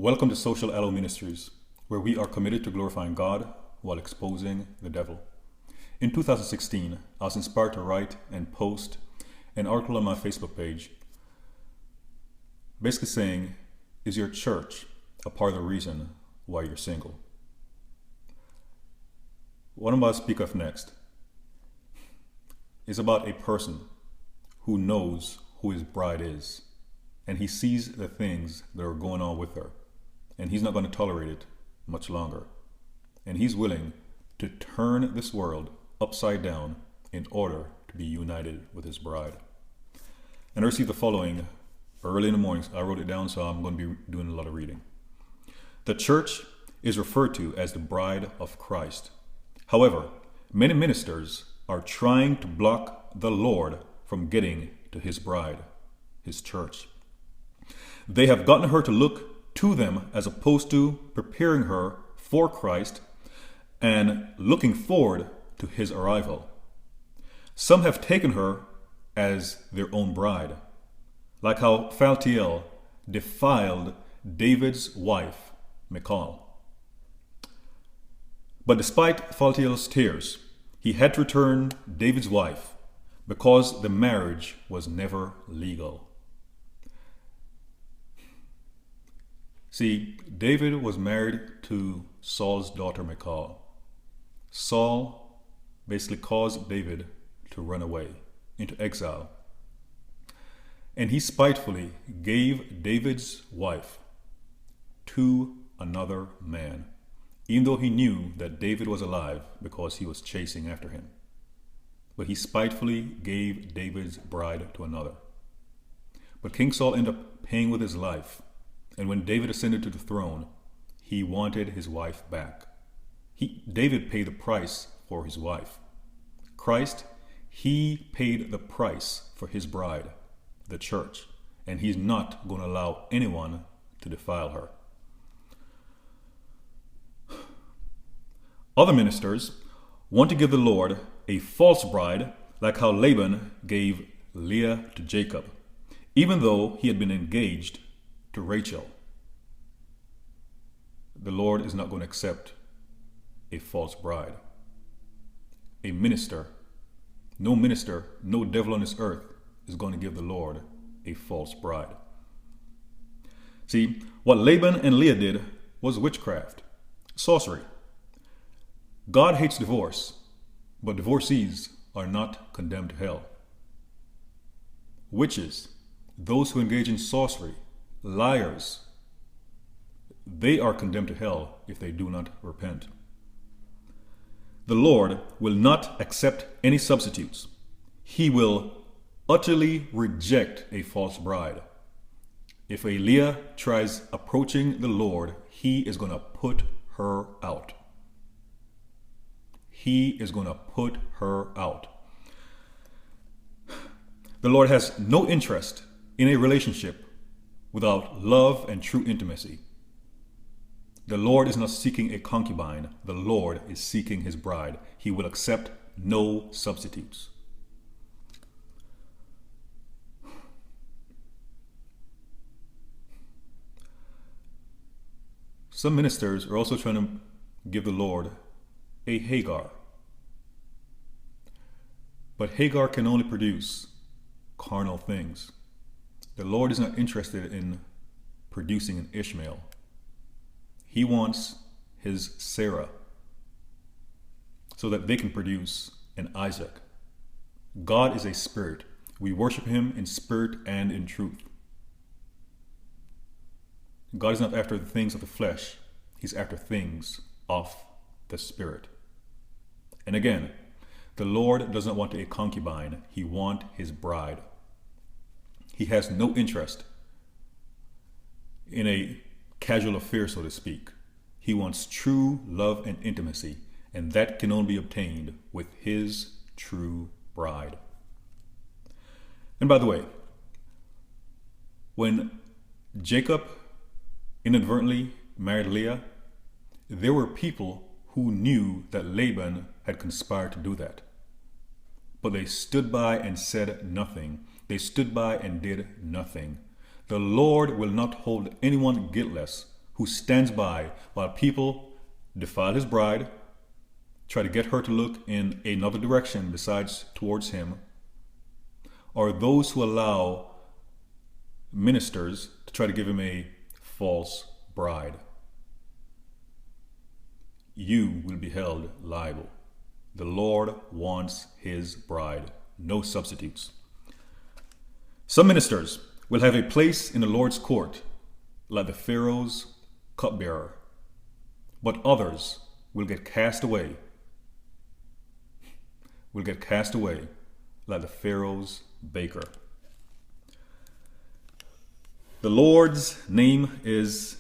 Welcome to Social Aloe Ministries, where we are committed to glorifying God while exposing the devil. In 2016, I was inspired to write and post an article on my Facebook page basically saying, is your church a part of the reason why you're single? What I'm about to speak of next is about a person who knows who his bride is, and he sees the things that are going on with her, and he's not going to tolerate it much longer. And he's willing to turn this world upside down in order to be united with his bride. And I received the following early in the morning. I wrote it down, so I'm going to be doing a lot of reading. The church is referred to as the bride of Christ. However, many ministers are trying to block the Lord from getting to his bride, his church. They have gotten her to look to them as opposed to preparing her for Christ and looking forward to his arrival. Some have taken her as their own bride, like how Phaltiel defiled David's wife, Michal. But despite Phaltiel's tears, he had to return David's wife because the marriage was never legal. See, David was married to Saul's daughter Michal. Saul basically caused David to run away into exile. And he spitefully gave David's wife to another man, even though he knew that David was alive because he was chasing after him. But he spitefully gave David's bride to another. But King Saul ended up paying with his life. And when David ascended to the throne, he wanted his wife back. David paid the price for his wife. Christ, he paid the price for his bride, the church, and he's not going to allow anyone to defile her. Other ministers want to give the Lord a false bride, like how Laban gave Leah to Jacob, even though he had been engaged to Rachel. The Lord is not going to accept a false bride. A minister, no devil on this earth is going to give the Lord a false bride. See, what Laban and Leah did was witchcraft, sorcery. God hates divorce, but divorcees are not condemned to hell. Witches, those who engage in sorcery, liars, they are condemned to hell if they do not repent. The Lord will not accept any substitutes. He will utterly reject a false bride. If a Leah tries approaching the Lord, he is going to put her out. He is going to put her out. The Lord has no interest in a relationship without love and true intimacy. The Lord is not seeking a concubine. The Lord is seeking his bride. He will accept no substitutes. Some ministers are also trying to give the Lord a Hagar. But Hagar can only produce carnal things. The Lord is not interested in producing an Ishmael. He wants his Sarah so that they can produce an Isaac. God is a spirit. We worship him in spirit and in truth. God is not after the things of the flesh. He's after things of the spirit. And again, the Lord does not want a concubine. He wants his bride. He has no interest in a casual affair, so to speak. He wants true love and intimacy, and that can only be obtained with his true bride. And by the way, when Jacob inadvertently married Leah, there were people who knew that Laban had conspired to do that. But they stood by and said nothing. They stood by and did nothing. The Lord will not hold anyone guiltless who stands by while people defile his bride, try to get her to look in another direction besides towards him, or those who allow ministers to try to give him a false bride. You will be held liable. The Lord wants his bride, no substitutes. Some ministers will have a place in the Lord's court like the Pharaoh's cupbearer, but others will get cast away like the Pharaoh's baker. The Lord's name is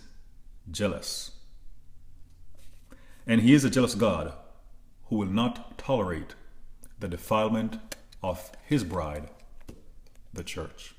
jealous, and he is a jealous God who will not tolerate the defilement of his bride, the church.